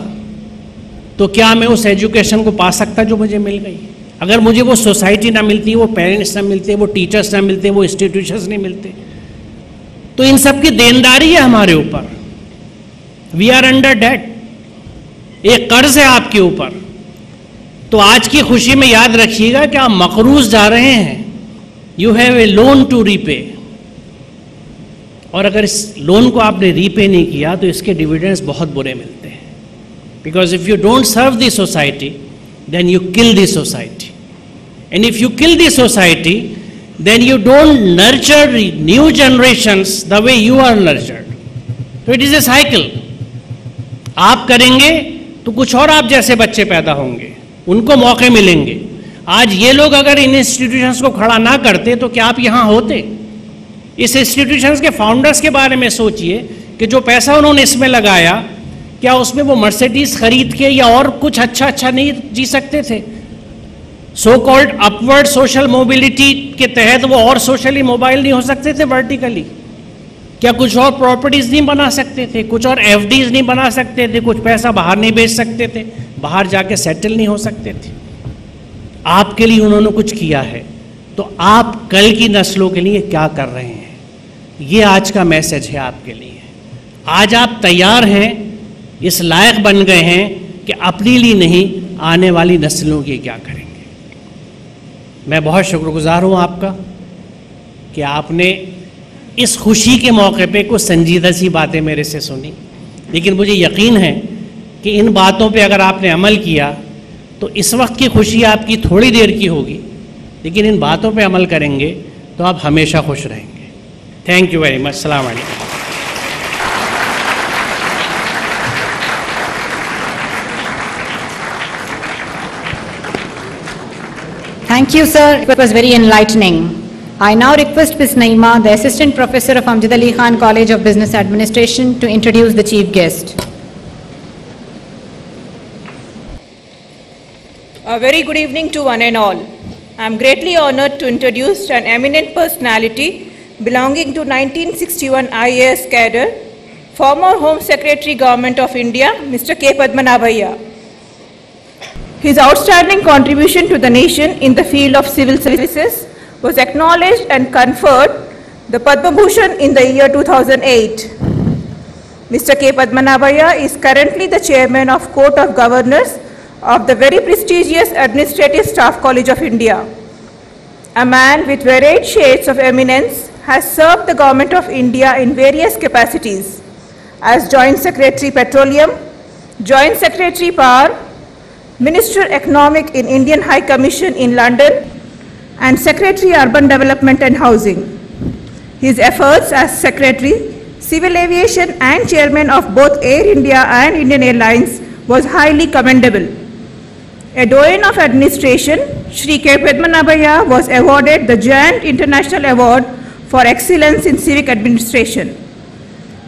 तो क्या मैं उस एजुकेशन को पा सकता जो मुझे मिल गई? अगर मुझे वो सोसाइटी ना मिलती, वो पेरेंट्स ना मिलते, वो टीचर्स ना मिलते, वो इंस्टीट्यूशंस नहीं मिलते, तो इन सब की देनदारी है हमारे ऊपर. We are under debt. एक कर्ज है आपके ऊपर. तो आज की खुशी में याद रखिएगा कि आप मकरूज जा रहे हैं. You have a loan to repay. और अगर इस लोन को आपने रीपे नहीं किया तो इसके डिविडेंड्स बहुत बुरे मिलते हैं. Because if you don't serve the society then you kill the society, and if you kill the society then you don't nurture new generations the way you are nurtured. So it is a cycle. आप करेंगे तो कुछ और आप जैसे बच्चे पैदा होंगे, उनको मौके मिलेंगे. आज ये लोग अगर इन इंस्टीट्यूशंस को खड़ा ना करते तो क्या आप यहाँ होते? इस इंस्टीट्यूशंस के फाउंडर्स के बारे में सोचिए कि जो पैसा उन्होंने इसमें लगाया, क्या उसमें वो मर्सिडीज खरीद के या और कुछ अच्छा नहीं जी सकते थे? So called upward social mobility के तहत वो और सोशली मोबाइल नहीं हो सकते थे वर्टिकली? क्या कुछ और प्रॉपर्टीज नहीं बना सकते थे? कुछ और एफडीज नहीं बना सकते थे? कुछ पैसा बाहर नहीं भेज सकते थे? बाहर जाके सेटल नहीं हो सकते थे? आपके लिए उन्होंने कुछ किया है, तो आप कल की नस्लों के लिए क्या कर रहे हैं? ये आज का मैसेज है आपके लिए. आज आप तैयार हैं, इस लायक बन गए हैं कि अपने लिए नहीं, आने वाली नस्लों के क्या करेंगे. मैं बहुत शुक्रगुजार हूँ आपका कि आपने इस खुशी के मौके पे कुछ संजीदा सी बातें मेरे से सुनी. लेकिन मुझे यकीन है कि इन बातों पे अगर आपने अमल किया तो इस वक्त की खुशी आपकी थोड़ी देर की होगी, लेकिन इन बातों पे अमल करेंगे तो आप हमेशा खुश रहेंगे. Thank you very much. अस्सलाम वालेकुम. Thank you, sir. It was very enlightening. I now request Ms. Naima, the Assistant Professor of Amjad Ali Khan College of Business Administration, to introduce the chief guest. A very good evening to one and all. I am greatly honored to introduce an eminent personality, belonging to 1961 IAS cadre, former Home Secretary Government of India, Mr. K. Padmanabhaiah. His outstanding contribution to the nation in the field of civil services was acknowledged and conferred the Padma Bhushan in the year 2008. Mr. K. Padmanabhaiah is currently the chairman of Court of Governors of the very prestigious Administrative Staff College of India. A man with varied shades of eminence has served the Government of India in various capacities as Joint Secretary Petroleum, Joint Secretary Power, Minister Economic in Indian High Commission in London, and Secretary Urban Development and Housing. His efforts as Secretary, Civil Aviation and Chairman of both Air India and Indian Airlines was highly commendable. A doyen of administration, Shri K. Padmanabhaiah was awarded the Giant International Award for Excellence in Civic Administration.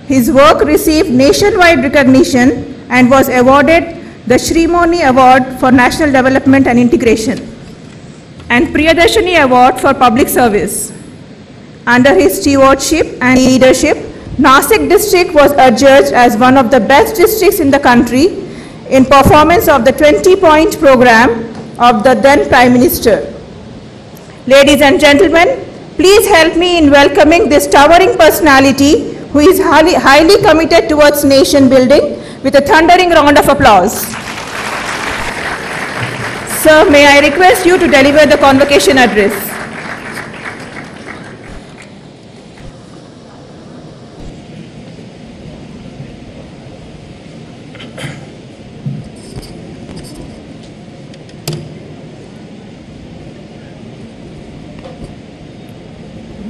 His work received nationwide recognition and was awarded the Shrimoni Award for National Development and Integration and Priyadarshini Award for Public Service. Under his stewardship and leadership, Nasik district was adjudged as one of the best districts in the country in performance of the 20-point program of the then Prime Minister. Ladies and gentlemen, please help me in welcoming this towering personality who is highly committed towards nation building with a thundering round of applause. Sir, may I request you to deliver the convocation address.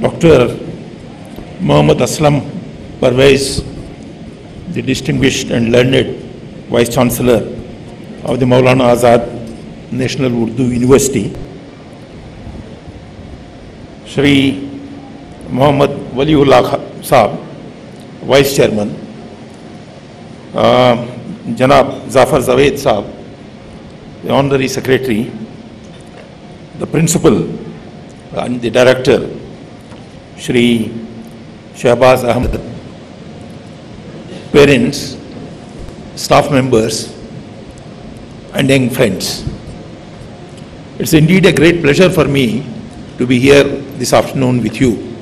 Dr. Muhammad Aslam Parvez, the distinguished and learned Vice Chancellor of the Maulana Azad National Urdu University, Shri Muhammad Waliullah Saab, Vice Chairman, Janab Zafar Zaved Saab, the Honorary Secretary, the Principal and the Director, Shri Shahbaz Ahmed, parents, staff members, and young friends. It's indeed a great pleasure for me to be here this afternoon with you.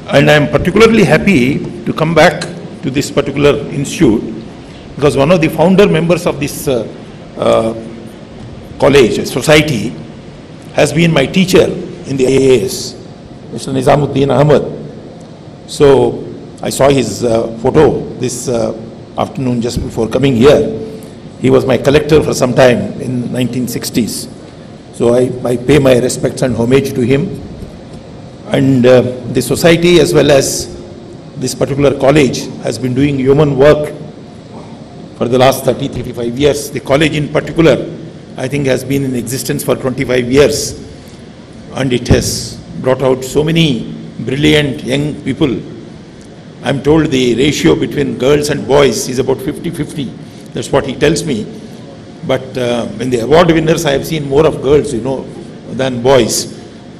And I'm particularly happy to come back to this particular institute because one of the founder members of this college, society, has been my teacher in the IAS, Mr. Nizamuddin Ahmed. So I saw his photo this afternoon just before coming here. He was my collector for some time in 1960s. So I pay my respects and homage to him. And the society as well as this particular college has been doing human work for the last 30-35 years. The college in particular, I think, has been in existence for 25 years, and it has brought out so many brilliant young people. I'm told the ratio between girls and boys is about 50-50. That's what he tells me. But in the award winners, I have seen more of girls, than boys.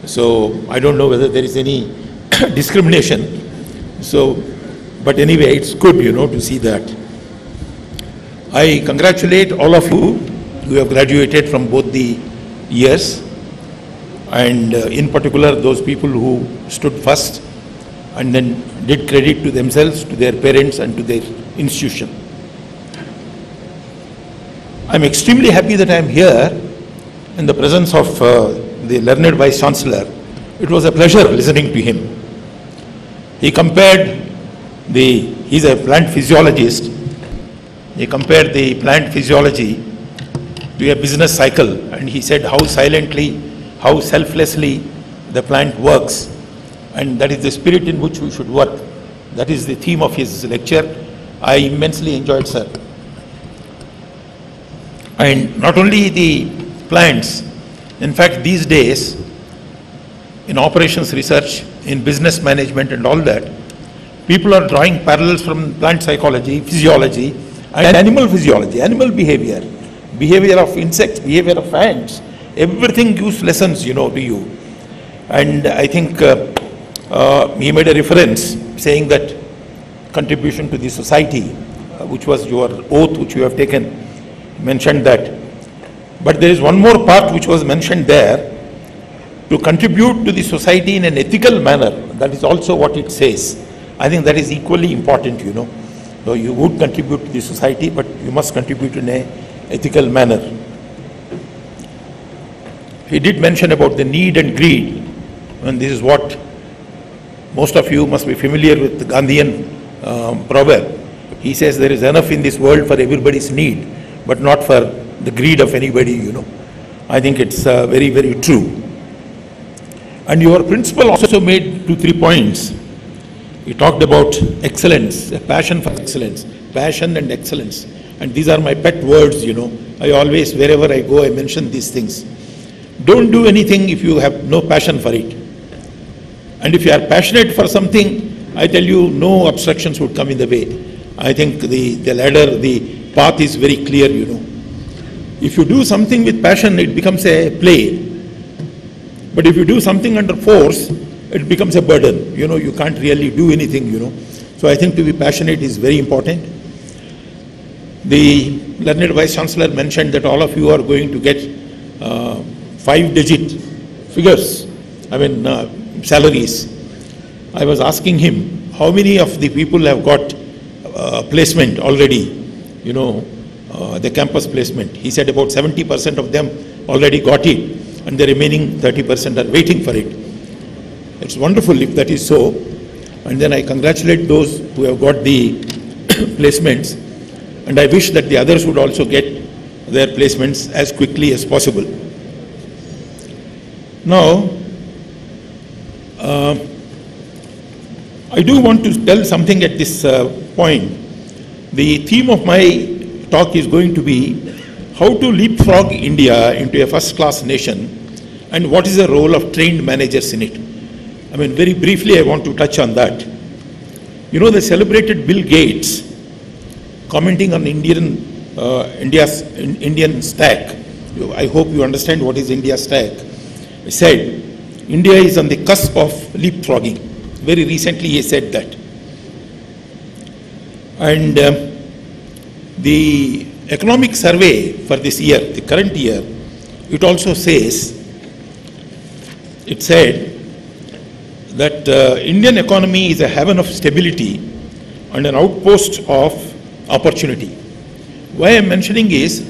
So I don't know whether there is any discrimination. So, but anyway, it's good, to see that. I congratulate all of you who have graduated from both the years, and in particular those people who stood first and then did credit to themselves, to their parents and to their institution. I'm extremely happy that I'm here in the presence of the learned Vice Chancellor. It was a pleasure listening to him. He compared he's a plant physiologist, he compared the plant physiology to a business cycle, and he said how silently, how selflessly the plant works, and that is the spirit in which we should work. That is the theme of his lecture. I immensely enjoyed, sir. And not only the plants, in fact these days in operations research, in business management and all that, people are drawing parallels from plant psychology, physiology and animal physiology, animal behavior, behavior of insects, behavior of ants, everything gives lessons, to you. And I think he made a reference saying that contribution to the society, which was your oath which you have taken, mentioned that. But there is one more part which was mentioned there, to contribute to the society in an ethical manner. That is also what it says. I think that is equally important, So you would contribute to the society, but you must contribute in an ethical manner. He did mention about the need and greed, and this is what most of you must be familiar with, the Gandhian proverb. He says there is enough in this world for everybody's need, but not for the greed of anybody, I think it's very, very true. And your principal also made 2-3 points. He talked about excellence, a passion for excellence, passion and excellence. And these are my pet words, I always, wherever I go, I mention these things. Don't do anything if you have no passion for it. And if you are passionate for something, I tell you, no obstructions would come in the way. I think the ladder, the path is very clear, If you do something with passion, it becomes a play. But if you do something under force, it becomes a burden. You can't really do anything, So I think to be passionate is very important. The learned Vice Chancellor mentioned that all of you are going to get 5-digit figures, salaries. I was asking him, how many of the people have got placement already, the campus placement. He said about 70% of them already got it, and the remaining 30% are waiting for it. It's wonderful if that is so. And then I congratulate those who have got the placements, and I wish that the others would also get their placements as quickly as possible. Now, I do want to tell something at this point. The theme of my talk is going to be how to leapfrog India into a first-class nation, and what is the role of trained managers in it. Very briefly I want to touch on that. The celebrated Bill Gates, commenting on Indian stack, I hope you understand what is India stack, said, India is on the cusp of leapfrogging. Very recently he said that. And the economic survey for this year, the current year, it also says, it said that Indian economy is a haven of stability and an outpost of opportunity. Why I'm mentioning is,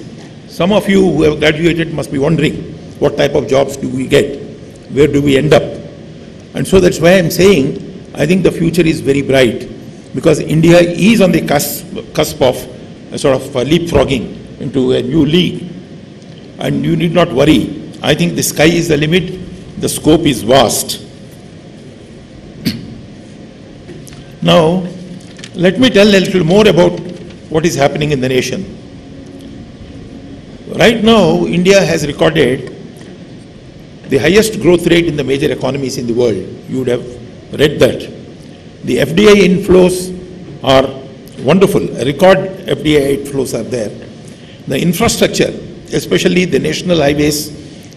some of you who have graduated must be wondering, what type of jobs do we get? Where do we end up? And so that's why I'm saying, I think the future is very bright, because India is on the cusp of a sort of leapfrogging into a new league. And you need not worry. I think the sky is the limit, the scope is vast. Now, let me tell a little more about what is happening in the nation. Right now, India has recorded the highest growth rate in the major economies in the world. You would have read that. The FDI inflows are wonderful. Record FDI inflows are there. The infrastructure, especially the national highways,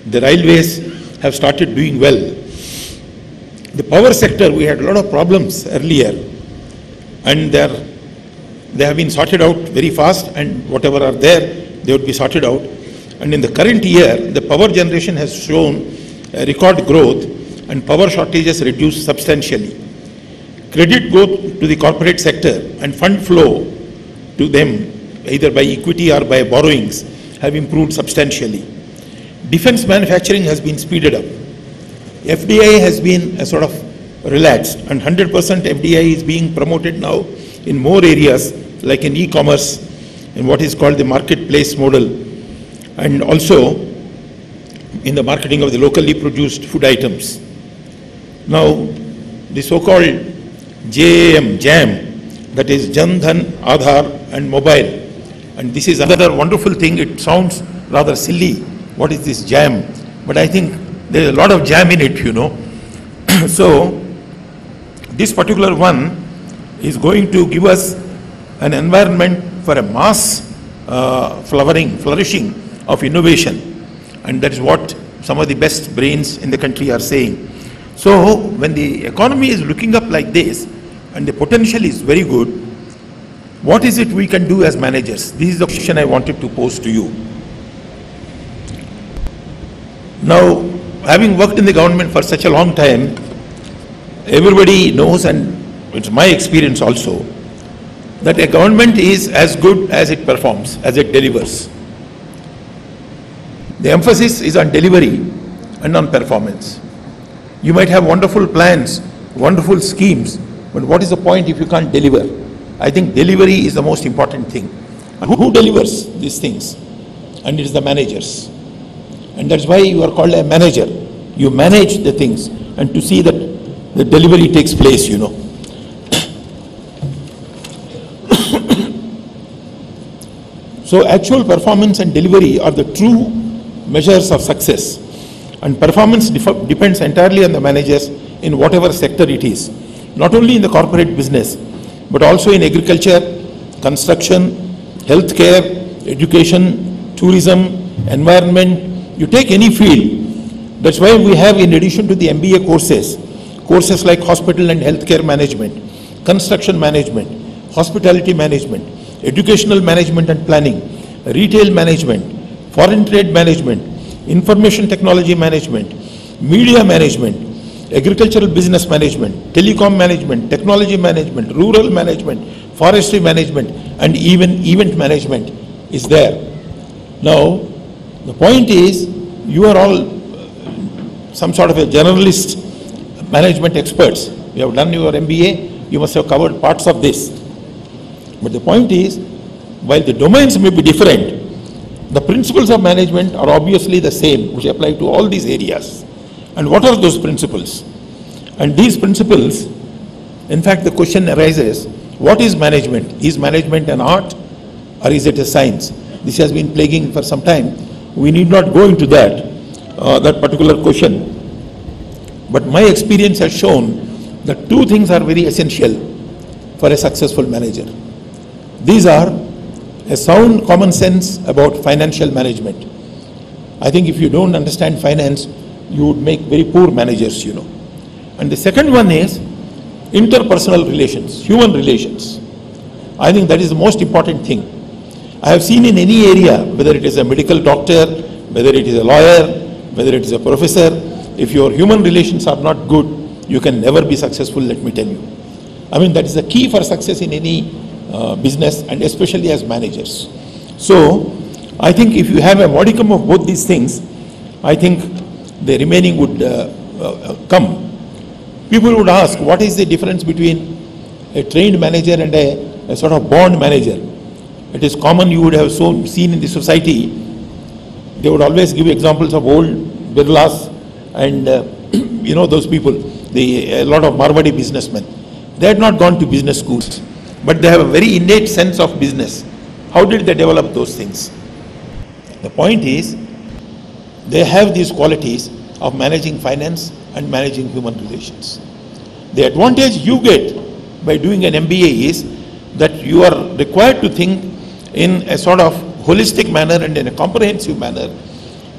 the railways, have started doing well. The power sector, we had a lot of problems earlier, and they have been sorted out very fast, and whatever are there, they would be sorted out. And in the current year, the power generation has shown record growth, and power shortages reduced substantially. Credit growth to the corporate sector and fund flow to them, either by equity or by borrowings, have improved substantially. Defense manufacturing has been speeded up. FDI has been sort of relaxed, and 100% FDI is being promoted now in more areas, like in e-commerce, in what is called the marketplace model, and also in the marketing of the locally produced food items. Now, the so-called JAM, that is Jan Dhan, Aadhaar and Mobile. And this is another wonderful thing. It sounds rather silly. What is this JAM? But I think there is a lot of jam in it, So, this particular one is going to give us an environment for a mass flourishing of innovation. And that is what some of the best brains in the country are saying. So when the economy is looking up like this, and the potential is very good, what is it we can do as managers? This is the question I wanted to pose to you. Now, having worked in the government for such a long time, everybody knows, and it's my experience also, that a government is as good as it performs, as it delivers. The emphasis is on delivery and on performance. You might have wonderful plans, wonderful schemes, but what is the point if you can't deliver? I think delivery is the most important thing. And who delivers these things? And it is the managers. And that's why you are called a manager. You manage the things and to see that the delivery takes place, you know. So actual performance and delivery are the true measures of success. And performance depends entirely on the managers in whatever sector it is. Not only in the corporate business, but also in agriculture, construction, healthcare, education, tourism, environment. You take any field. That's why we have, in addition to the MBA courses like hospital and healthcare management, construction management, hospitality management, educational management and planning, retail management, foreign trade management, information technology management, media management, agricultural business management, telecom management, technology management, rural management, forestry management, and even event management is there. Now, the point is, you are all some sort of a generalist management experts. You have done your MBA, you must have covered parts of this. But the point is, while the domains may be different, the principles of management are obviously the same, which apply to all these areas. And what are those principles? And these principles, in fact, the question arises, what is management? Is management an art or is it a science? This has been plaguing for some time. We need not go into that particular question. But my experience has shown that two things are very essential for a successful manager. These are a sound common sense about financial management. I think if you don't understand finance, you would make very poor managers, you know. And the second one is interpersonal relations, human relations. I think that is the most important thing. I have seen in any area, whether it is a medical doctor, whether it is a lawyer, whether it is a professor, if your human relations are not good, you can never be successful, let me tell you. I mean, that is the key for success in any business, and especially as managers. So, I think if you have a modicum of both these things, I think the remaining would come. People would ask, what is the difference between a trained manager and a sort of born manager? It is common, you would have seen in the society, they would always give examples of old Birlas and you know those people, a lot of Marwadi businessmen. They had not gone to business schools, but they have a very innate sense of business. How did they develop those things? The point is, they have these qualities of managing finance and managing human relations. The advantage you get by doing an MBA is that you are required to think in a sort of holistic manner and in a comprehensive manner,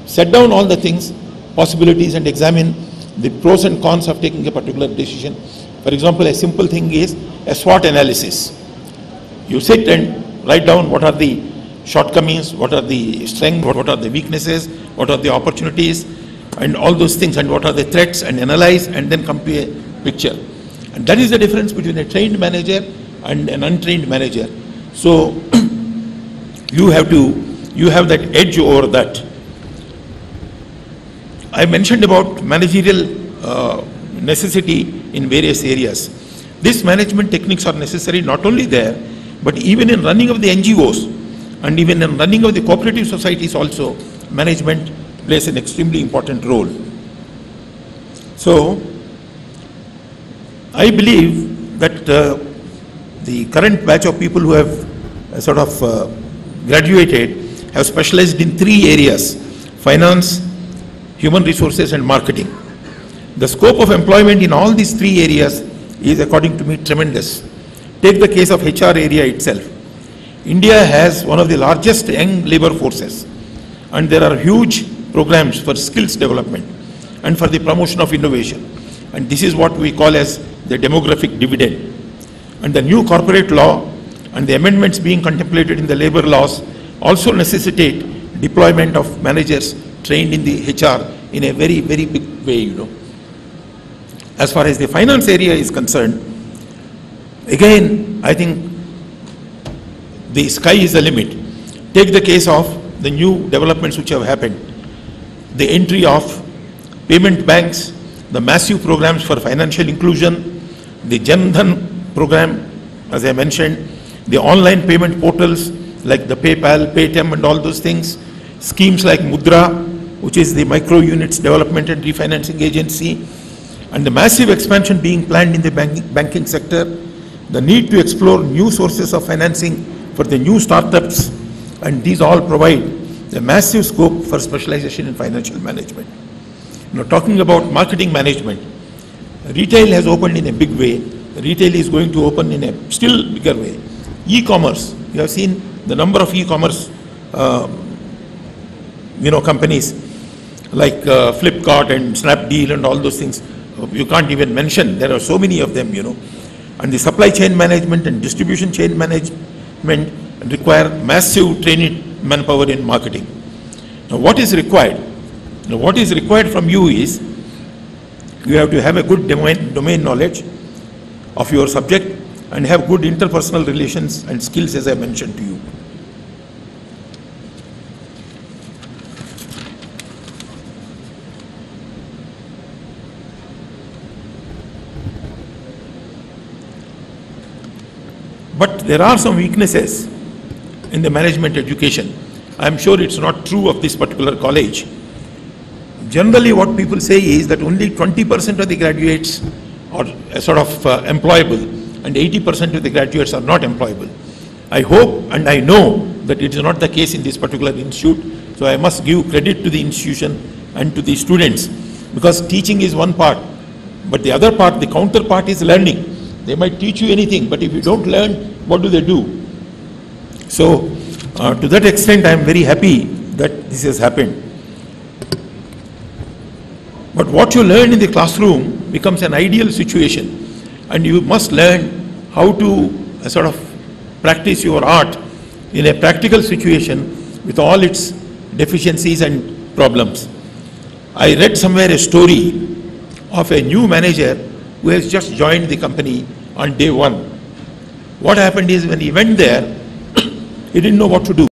set down all the things, possibilities, and examine the pros and cons of taking a particular decision. For example, a simple thing is a SWOT analysis. You sit and write down what are the shortcomings, what are the strengths, what are the weaknesses, what are the opportunities, and all those things, and what are the threats, and analyze, and then come to a picture. And that is the difference between a trained manager and an untrained manager. So you have that edge over that. I mentioned about managerial necessity in various areas. These management techniques are necessary not only there, but even in running of the NGOs and even in running of the cooperative societies also, management plays an extremely important role. So, I believe that the current batch of people who have sort of graduated have specialized in 3 areas: finance, human resources, and marketing. The scope of employment in all these 3 areas is, according to me, tremendous. Take the case of HR area itself. India has one of the largest young labor forces, and there are huge programs for skills development and for the promotion of innovation. And this is what we call as the demographic dividend. And the new corporate law and the amendments being contemplated in the labor laws also necessitate deployment of managers trained in the HR in a very, very big way, you know. As far as the finance area is concerned, again, I think the sky is the limit. Take the case of the new developments which have happened. The entry of payment banks, the massive programs for financial inclusion, the Jan Dhan program, as I mentioned, the online payment portals like the PayPal, Paytm and all those things, schemes like Mudra, which is the micro units development and refinancing agency, and the massive expansion being planned in the banking sector, the need to explore new sources of financing for the new startups, and these all provide a massive scope for specialization in financial management. Now, talking about marketing management, retail has opened in a big way. Retail is going to open in a still bigger way. E-commerce, you have seen the number of e-commerce companies like Flipkart and Snapdeal and all those things. You can't even mention, there are so many of them, you know. And the supply chain management and distribution chain management require massive trained manpower in marketing. Now, what is required? Now, what is required from you is, you have to have a good domain knowledge of your subject and have good interpersonal relations and skills, as I mentioned to you. But there are some weaknesses in the management education. I am sure it's not true of this particular college. Generally, what people say is that only 20% of the graduates are sort of employable and 80% of the graduates are not employable. I hope and I know that it is not the case in this particular institute. So I must give credit to the institution and to the students, because teaching is one part, but the other part, the counterpart, is learning. They might teach you anything, but if you don't learn, what do they do? So, to that extent, I am very happy that this has happened. But what you learn in the classroom becomes an ideal situation, and you must learn how to sort of practice your art in a practical situation with all its deficiencies and problems. I read somewhere a story of a new manager who has just joined the company on day one. What happened is, when he went there, he didn't know what to do.